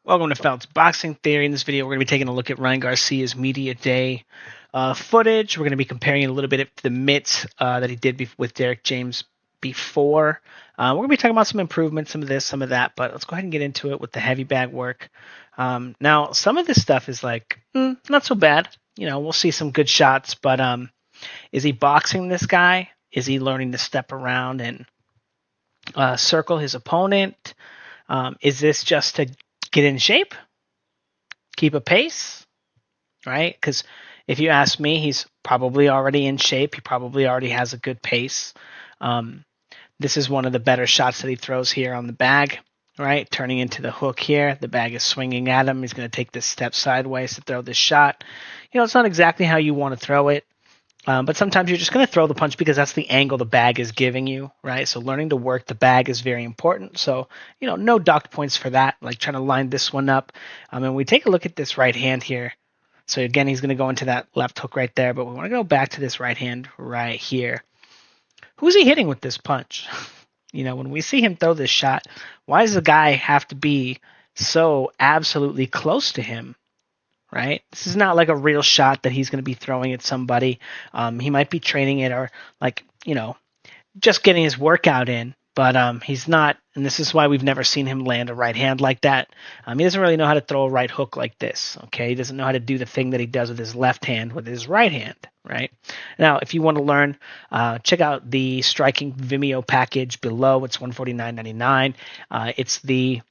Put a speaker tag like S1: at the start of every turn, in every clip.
S1: Welcome to Fouts Boxing Theory. In this video, we're going to be taking a look at Ryan Garcia's Media Day footage. We're going to be comparing it a little bit to the mitts that he did with Derek James before. We're going to be talking about some improvements, some of this, some of that, but let's go ahead and get into it with the heavy bag work. Now, some of this stuff is like, not so bad. You know, we'll see some good shots, but is he boxing this guy? Is he learning to step around and circle his opponent? Is this just to get in shape, keep a pace, right? Because if you ask me, he's probably already in shape. He probably already has a good pace. This is one of the better shots that he throws here on the bag, right? Turning into the hook here. The bag is swinging at him. He's going to take this step sideways to throw this shot. You know, it's not exactly how you want to throw it. But sometimes you're just going to throw the punch because that's the angle the bag is giving you, right? So learning to work the bag is very important. So, you know, no docked points for that. Like trying to line this one up. And we take a look at this right hand here. So again, he's going to go into that left hook right there. But we want to go back to this right hand right here. Who's he hitting with this punch? You know, when we see him throw this shot, why does the guy have to be so absolutely close to him? Right? This is not like a real shot that he's going to be throwing at somebody. He might be training it or like, you know, just getting his workout in, but he's not. And this is why we've never seen him land a right hand like that. He doesn't really know how to throw a right hook like this. Okay. He doesn't know how to do the thing that he does with his left hand with his right hand. Right. Now, if you want to learn, check out the striking Vimeo package below. It's $149.99. It's the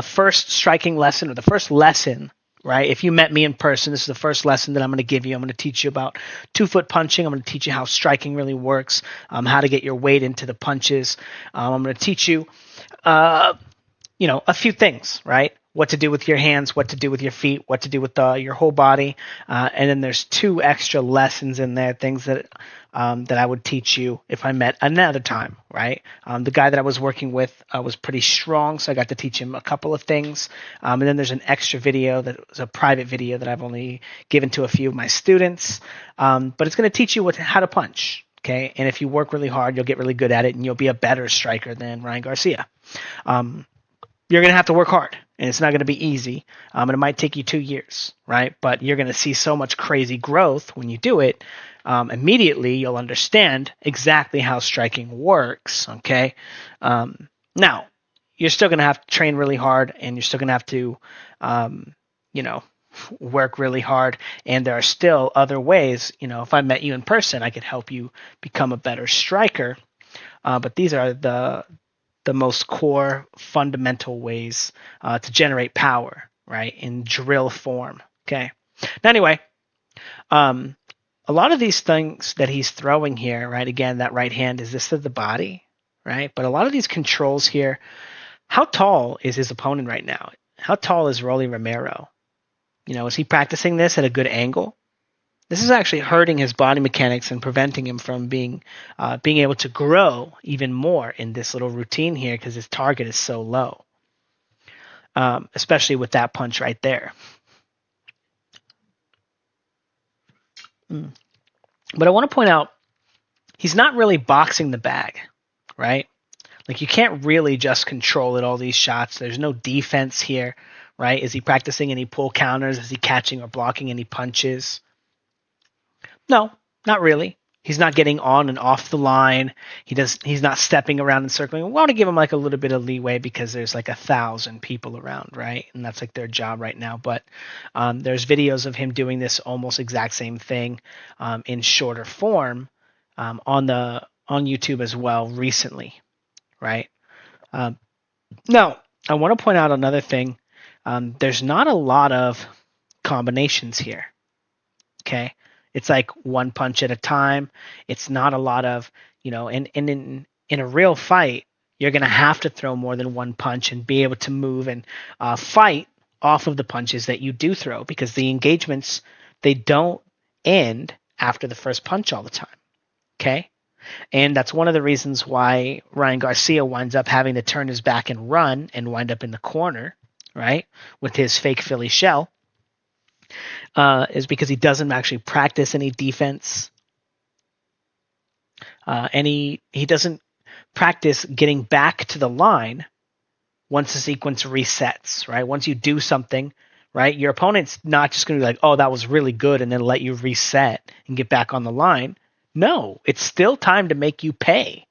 S1: first striking lesson or the first lesson. Right? If you met me in person, this is the first lesson that I'm going to give you. I'm going to teach you about 2-foot punching. I'm going to teach you how striking really works, how to get your weight into the punches. I'm going to teach you, you know, a few things, right? What to do with your hands, what to do with your feet, what to do with your whole body. And then there's 2 extra lessons in there, things that I would teach you if I met another time, right? The guy that I was working with was pretty strong, so I got to teach him a couple of things. And then there's an extra video that was a private video that I've only given to a few of my students. But it's going to teach you how to punch, okay? And if you work really hard, you'll get really good at it, and you'll be a better striker than Ryan Garcia. You're going to have to work hard, and it's not going to be easy, and it might take you 2 years, right? But you're going to see so much crazy growth when you do it. Immediately, you'll understand exactly how striking works, okay? Now, you're still going to have to train really hard, and you're still going to have to, you know, work really hard, and there are still other ways. You know, if I met you in person, I could help you become a better striker, but these are the most core fundamental ways to generate power, right, in drill form. Okay. Now, anyway, a lot of these things that he's throwing here, right, again, that right hand, is this to the body, right? But a lot of these controls here, how tall is his opponent right now? How tall is Rolly Romero? You know, is he practicing this at a good angle? This is actually hurting his body mechanics and preventing him from being able to grow even more in this little routine here because his target is so low, especially with that punch right there. But I want to point out, he's not really boxing the bag, right? Like you can't really just control it, all these shots. There's no defense here, right? Is he practicing any pull counters? Is he catching or blocking any punches? No, not really. He's not getting on and off the line. He's not stepping around and circling. We want to give him like a little bit of leeway because there's like 1,000 people around, right? And that's like their job right now. But there's videos of him doing this almost exact same thing in shorter form on YouTube as well recently, right? Now, I want to point out another thing. There's not a lot of combinations here, okay? It's like one punch at a time. It's not a lot of, you know, and in a real fight, you're going to have to throw more than one punch and be able to move and fight off of the punches that you do throw because the engagements, they don't end after the first punch all the time, okay? And that's one of the reasons why Ryan Garcia winds up having to turn his back and run and wind up in the corner, right, with his fake Philly shell. Is because he doesn't actually practice any defense. And he doesn't practice getting back to the line once the sequence resets, right? Once you do something, right, your opponent's not just going to be like, oh, that was really good, and then let you reset and get back on the line. No, it's still time to make you pay.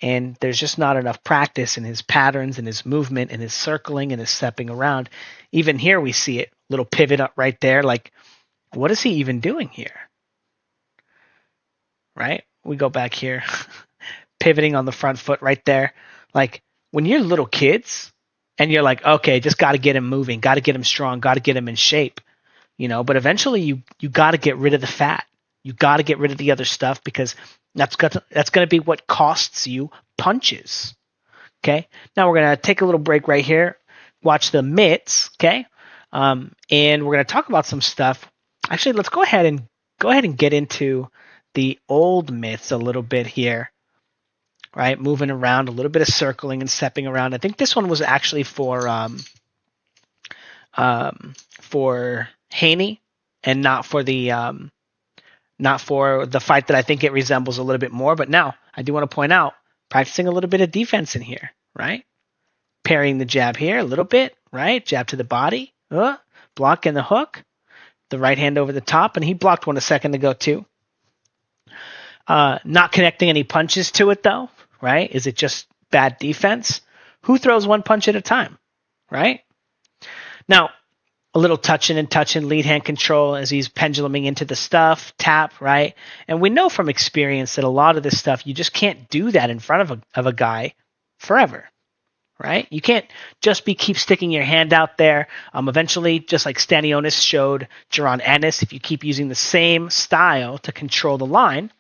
S1: And there's just not enough practice in his patterns and his movement and his circling and his stepping around. Even here we see it, little pivot up right there. Like, what is he even doing here? Right? We go back here, pivoting on the front foot right there. Like, when you're little kids and you're like, okay, just got to get him moving, got to get him strong, got to get him in shape, but eventually you got to get rid of the fat. You got to get rid of the other stuff because that's going to be what costs you punches. Okay. Now we're going to take a little break right here, watch the mitts. Okay. And we're going to talk about some stuff. Actually, let's go ahead and get into the old mitts a little bit here. Right. Moving around, a little bit of circling and stepping around. I think this one was actually for Haney and not for the fight that I think it resembles a little bit more. But now I do want to point out, practicing a little bit of defense in here, right? Parrying the jab here a little bit, right? Jab to the body, block and the hook, the right hand over the top, and he blocked one a second ago too. Not connecting any punches to it though, right? Is it just bad defense? Who throws one punch at a time, right? Now, a little touching, lead hand control as he's penduluming into the stuff, tap, right? And we know from experience that a lot of this stuff, you just can't do that in front of a guy forever, right? You can't just keep sticking your hand out there. Eventually, just like Stanionis showed Jaron Ennis, if you keep using the same style to control the line,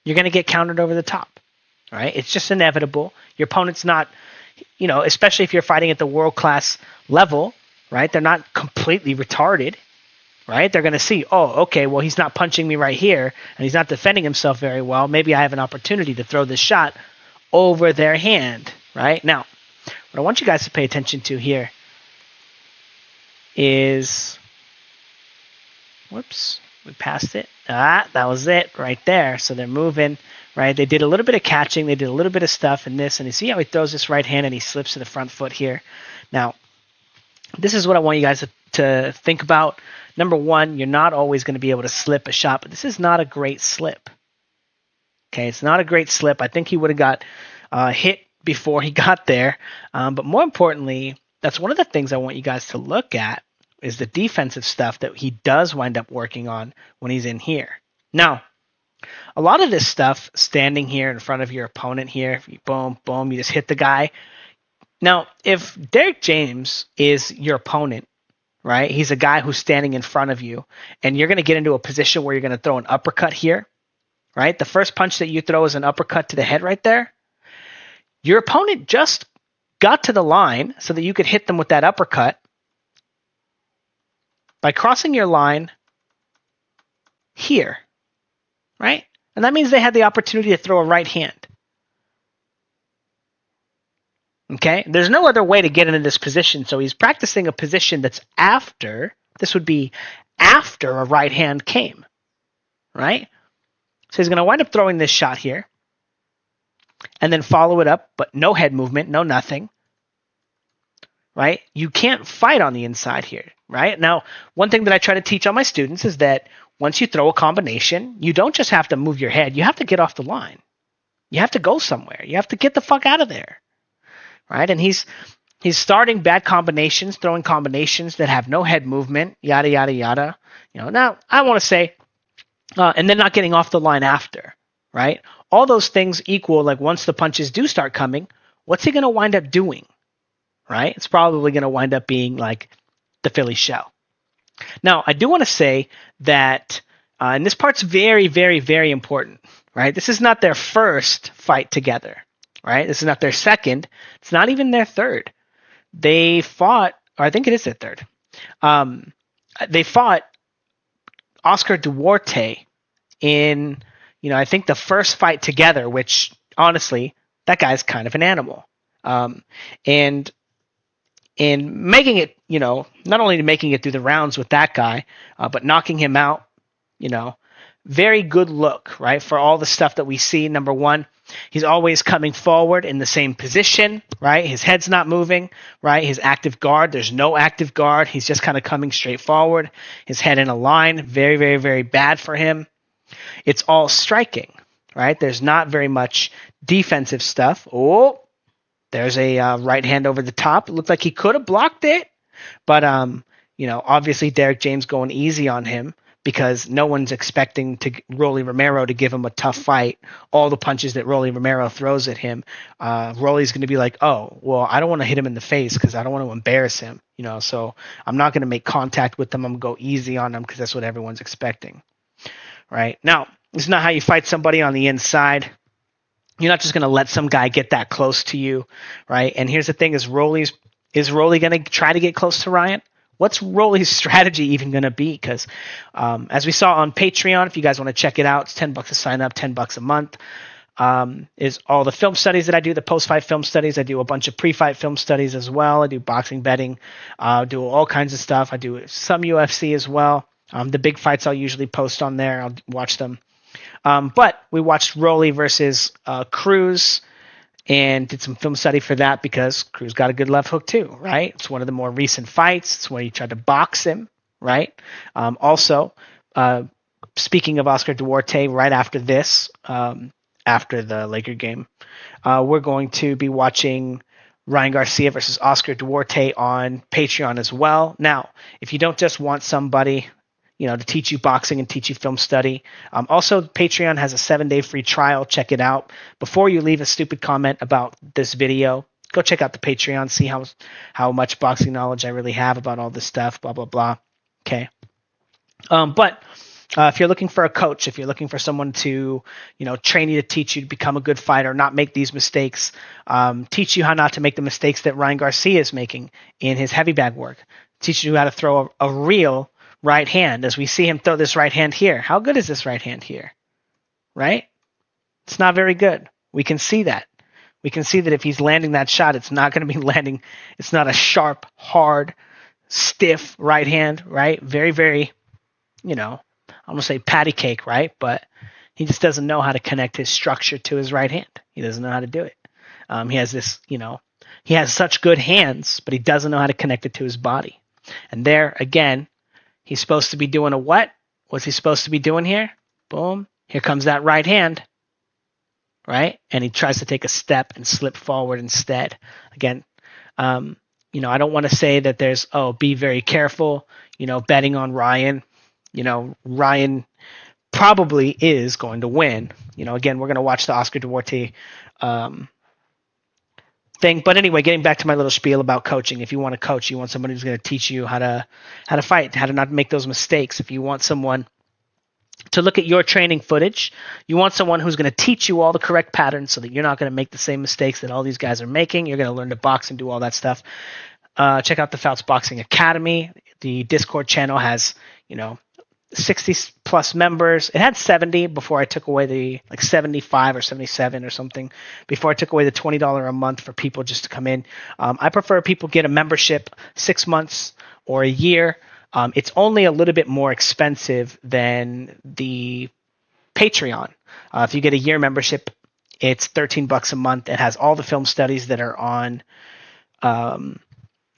S1: you're going to get countered over the top, right? It's just inevitable. Your opponent's not, especially if you're fighting at the world-class level, right? They're not completely retarded, right? They're going to see, oh, okay, well, he's not punching me right here, and he's not defending himself very well. Maybe I have an opportunity to throw this shot over their hand, right? Now, what I want you guys to pay attention to here is, whoops, we passed it. That was it right there. So they're moving, right? They did a little bit of catching. They did a little bit of stuff in this, and you see how he throws this right hand and he slips to the front foot here. Now, this is what I want you guys to think about. Number one, you're not always going to be able to slip a shot, but this is not a great slip. Okay, it's not a great slip. I think he would have got hit before he got there. But more importantly, that's one of the things I want you guys to look at is the defensive stuff that he does wind up working on when he's in here. Now, a lot of this stuff, standing here in front of your opponent here, boom, boom, you just hit the guy. Now, if Derek James is your opponent, right, he's a guy who's standing in front of you, and you're going to get into a position where you're going to throw an uppercut here, right? The first punch that you throw is an uppercut to the head right there. Your opponent just got to the line so that you could hit them with that uppercut by crossing your line here, right? And that means they had the opportunity to throw a right hand. Okay, there's no other way to get into this position, so he's practicing a position that's after, this would be after a right hand came, right? So he's going to wind up throwing this shot here, and then follow it up, but no head movement, no nothing, right? You can't fight on the inside here, right? Now, one thing that I try to teach all my students is that once you throw a combination, you don't just have to move your head, you have to get off the line. You have to go somewhere. You have to get the fuck out of there. Right, and he's starting bad combinations, throwing combinations that have no head movement, yada yada yada. Now I want to say, and then not getting off the line after, right? All those things equal, like once the punches do start coming, what's he going to wind up doing, right? It's probably going to wind up being like the Philly shell. Now I do want to say that, and this part's very, very, very important, right? This is not their first fight together. Right? This is not their second. It's not even their third. They fought, or I think it is their third. They fought Oscar Duarte in, I think the first fight together, which honestly, that guy's kind of an animal. And making it, not only making it through the rounds with that guy, but knocking him out, very good look, right? For all the stuff that we see. Number one, he's always coming forward in the same position, right? His head's not moving, right? His active guard, there's no active guard. He's just kind of coming straight forward. His head in a line, very, very, very bad for him. It's all striking, right? There's not very much defensive stuff. Oh, there's a right hand over the top. It looked like he could have blocked it, but obviously Derek James going easy on him because no one's expecting Rolly Romero to give him a tough fight. All the punches that Rolly Romero throws at him, Rolly's going to be like, oh, well, I don't want to hit him in the face because I don't want to embarrass him, so I'm not going to make contact with him. I'm going to go easy on him because that's what everyone's expecting, right? Now, this is not how you fight somebody on the inside. You're not just going to let some guy get that close to you, right? And here's the thing: is Rolly going to try to get close to Ryan? What's Rolly's strategy even going to be? Because as we saw on Patreon, if you guys want to check it out, it's $10 to sign up, $10 a month. Is all the film studies that I do, the post-fight film studies. I do a bunch of pre-fight film studies as well. I do boxing betting, do all kinds of stuff. I do some UFC as well. The big fights I'll usually post on there. I'll watch them. But we watched Rolly versus Cruz and did some film study for that because Cruz got a good left hook too, right? It's one of the more recent fights. It's where he tried to box him, right? Also, speaking of Oscar Duarte, right after this, after the Laker game, we're going to be watching Ryan Garcia versus Oscar Duarte on Patreon as well. Now, if you don't just want somebody to teach you boxing and teach you film study. Also, Patreon has a 7-day free trial. Check it out. Before you leave a stupid comment about this video, go check out the Patreon, see how much boxing knowledge I really have about all this stuff, blah, blah, blah. Okay. But if you're looking for a coach, if you're looking for someone to, train you to teach you to become a good fighter, not make these mistakes, teach you how not to make the mistakes that Ryan Garcia is making in his heavy bag work, teach you how to throw a real right hand, as we see him throw this right hand here. How good is this right hand here? Right? It's not very good. We can see that. We can see that if he's landing that shot, it's not going to be landing. It's not a sharp, hard, stiff right hand, right? Very, very, I'm going to say patty cake, right? But he just doesn't know how to connect his structure to his right hand. He doesn't know how to do it. He has this, he has such good hands, but he doesn't know how to connect it to his body. And there, again, he's supposed to be doing a what? What's he supposed to be doing here? Boom. Here comes that right hand, right? And he tries to take a step and slip forward instead. Again, I don't want to say that there's, be very careful, betting on Ryan. Ryan probably is going to win. Again, we're going to watch the Oscar Duarte thing. But anyway, getting back to my little spiel about coaching. If you want to coach, you want somebody who's going to teach you how to fight, how to not make those mistakes. If you want someone to look at your training footage, you want someone who's going to teach you all the correct patterns so that you're not going to make the same mistakes that all these guys are making. You're going to learn to box and do all that stuff. Check out the Fouts Boxing Academy. The Discord channel has, 60 plus members. It had 70 before I took away the 75 or 77 or something before I took away the $20 a month for people just to come in. I prefer people get a membership 6 months or a year. It's only a little bit more expensive than the Patreon. If you get a year membership, it's $13 a month. It has all the film studies that are on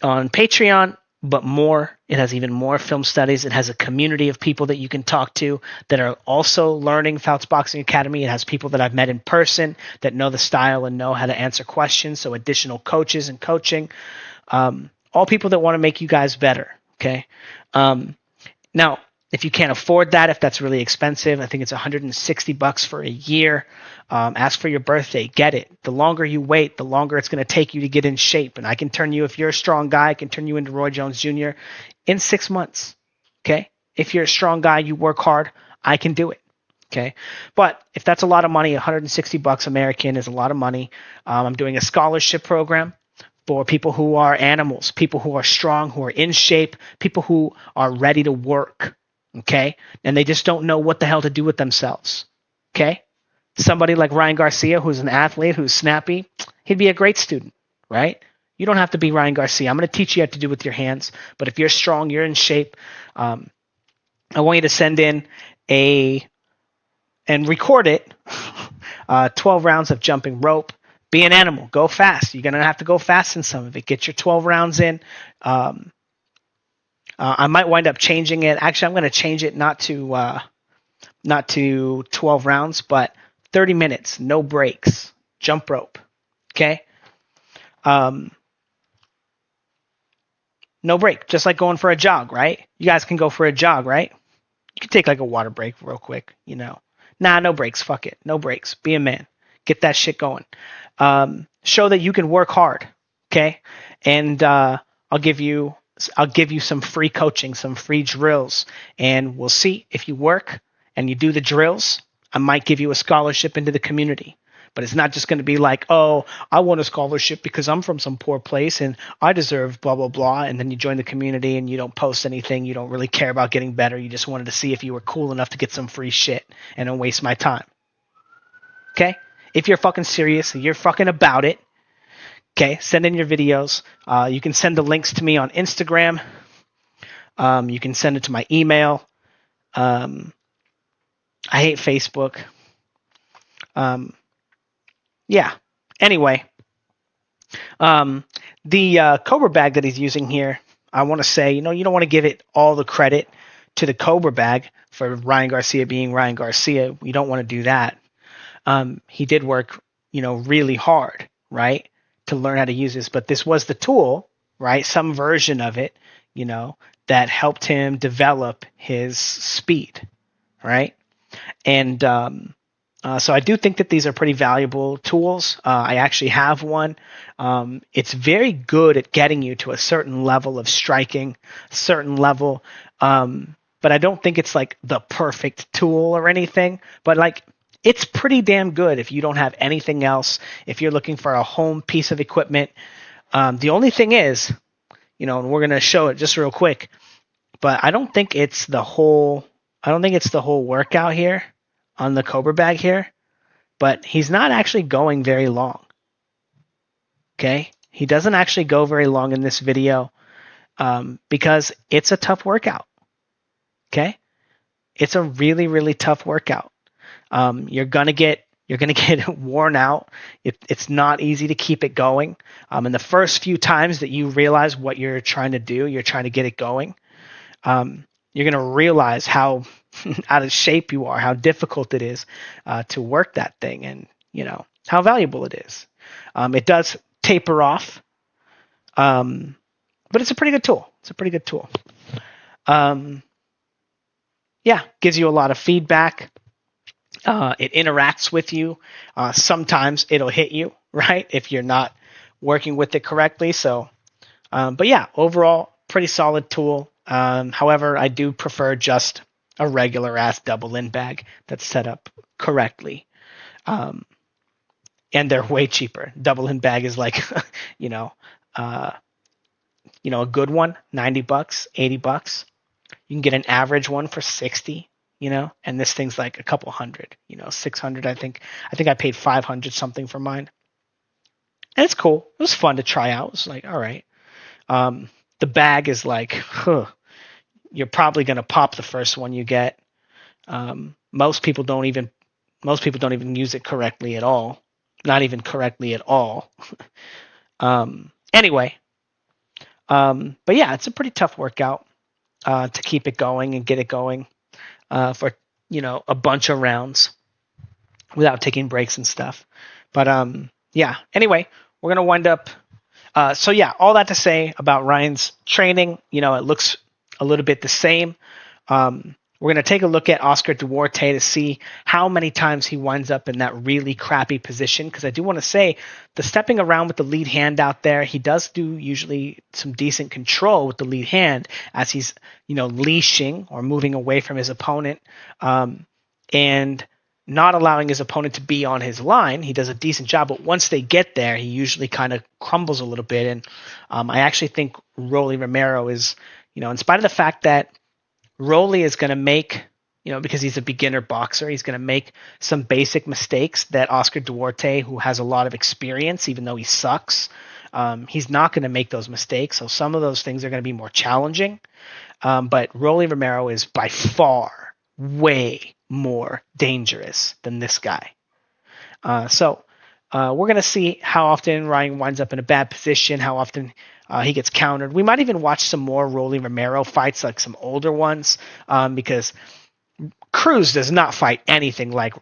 S1: Patreon, but more. It has even more film studies. It has a community of people that you can talk to that are also learning Fouts Boxing Academy. It has people that I've met in person that know the style and know how to answer questions. So additional coaches and coaching, all people that want to make you guys better. Okay. Now, if you can't afford that, if that's really expensive, I think it's $160 for a year. Ask for your birthday, get it. The longer you wait, the longer it's going to take you to get in shape. And I can turn you, if you're a strong guy, I can turn you into Roy Jones Jr. in 6 months. Okay. If you're a strong guy, you work hard, I can do it. Okay. But if that's a lot of money, $160 American is a lot of money. I'm doing a scholarship program for people who are animals, people who are strong, who are in shape, people who are ready to work. Okay. And they just don't know what the hell to do with themselves. Okay. Somebody like Ryan Garcia, who's an athlete, who's snappy, he'd be a great student, right? You don't have to be Ryan Garcia. I'm going to teach you how to do with your hands. But if you're strong, you're in shape, I want you to send in a and record it. 12 rounds of jumping rope. Be an animal. Go fast. You're gonna have to go fast in some of it. Get your 12 rounds in. I might wind up changing it. Actually, I'm going to change it not to 12 rounds, but 30 minutes, no breaks, jump rope. Okay. No break, just like going for a jog, right? You guys can go for a jog, right? You can take like a water break real quick, Nah, no breaks. Fuck it. No breaks. Be a man. Get that shit going. Show that you can work hard. Okay. And I'll give you some free coaching, some free drills, and we'll see if you work and you do the drills. I might give you a scholarship into the community. But it's not just going to be like, oh, I want a scholarship because I'm from some poor place and I deserve blah, blah, blah. And then you join the community and you don't post anything. You don't really care about getting better. You just wanted to see if you were cool enough to get some free shit and don't waste my time. Okay? If you're fucking serious and you're fucking about it, okay, send in your videos. You can send the links to me on Instagram. You can send it to my email. I hate Facebook. Yeah. Anyway, the Cobra bag that he's using here, I want to say, you don't want to give it all the credit to the Cobra bag for Ryan Garcia being Ryan Garcia. You don't want to do that. He did work, really hard, right, to learn how to use this. But this was the tool, right, some version of it, that helped him develop his speed, right? And so I do think that these are pretty valuable tools. I actually have one. It's very good at getting you to a certain level of striking, a certain level. But I don't think it's like the perfect tool or anything. But like, it's pretty damn good if you don't have anything else. If you're looking for a home piece of equipment, the only thing is, and we're gonna show it just real quick. But I don't think it's the whole workout here on the Cobra bag here, but he's not actually going very long. Okay? He doesn't actually go very long in this video because it's a tough workout. Okay? It's a really, really tough workout. You're gonna get worn out. It's not easy to keep it going. And the first few times that you realize what you're trying to do, you're trying to get it going, you're going to realize how out of shape you are, how difficult it is to work that thing, and how valuable it is. It does taper off, but it's a pretty good tool. Gives you a lot of feedback. It interacts with you. Sometimes it'll hit you, right, if you're not working with it correctly. So, but yeah, overall, pretty solid tool. However, I do prefer just a regular ass double in bag that's set up correctly. And they're way cheaper. Double in bag is like, a good one, $90, $80. You can get an average one for $60, and this thing's like a couple hundred, $600. I think I paid $500 something for mine. And it's cool. It was fun to try out. It was like, all right. The bag is like, you're probably going to pop the first one you get. Most people don't even use it correctly at all. Not even correctly at all. Anyway, but yeah, it's a pretty tough workout to keep it going and get it going for a bunch of rounds without taking breaks and stuff. But yeah. Anyway, we're gonna wind up. So yeah, all that to say about Ryan's training. It looks a little bit the same. We're going to take a look at Oscar Duarte to see how many times he winds up in that really crappy position, because I do want to say the stepping around with the lead hand out there, he does do usually some decent control with the lead hand as he's, leashing or moving away from his opponent and not allowing his opponent to be on his line. He does a decent job, but once they get there, he usually kind of crumbles a little bit. And I actually think Rolly Romero is, in spite of the fact that Rolly is going to make, because he's a beginner boxer, he's going to make some basic mistakes that Oscar Duarte, who has a lot of experience, even though he sucks, he's not going to make those mistakes. So some of those things are going to be more challenging. But Rolly Romero is by far way more dangerous than this guy. So we're going to see how often Ryan winds up in a bad position, how often he gets countered. We might even watch some more Rolly Romero fights, like some older ones, because Cruz does not fight anything like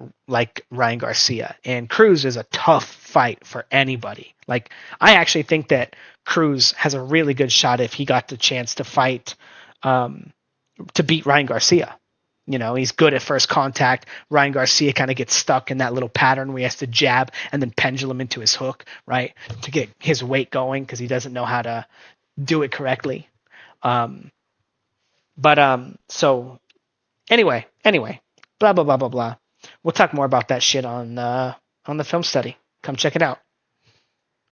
S1: Ryan Garcia, and Cruz is a tough fight for anybody. Like, I actually think that Cruz has a really good shot if he got the chance to fight to beat Ryan Garcia. You know, he's good at first contact. Ryan Garcia kind of gets stuck in that little pattern where he has to jab and then pendulum into his hook, right, to get his weight going because he doesn't know how to do it correctly. So anyway, blah blah blah blah blah. We'll talk more about that shit on the film study. Come check it out.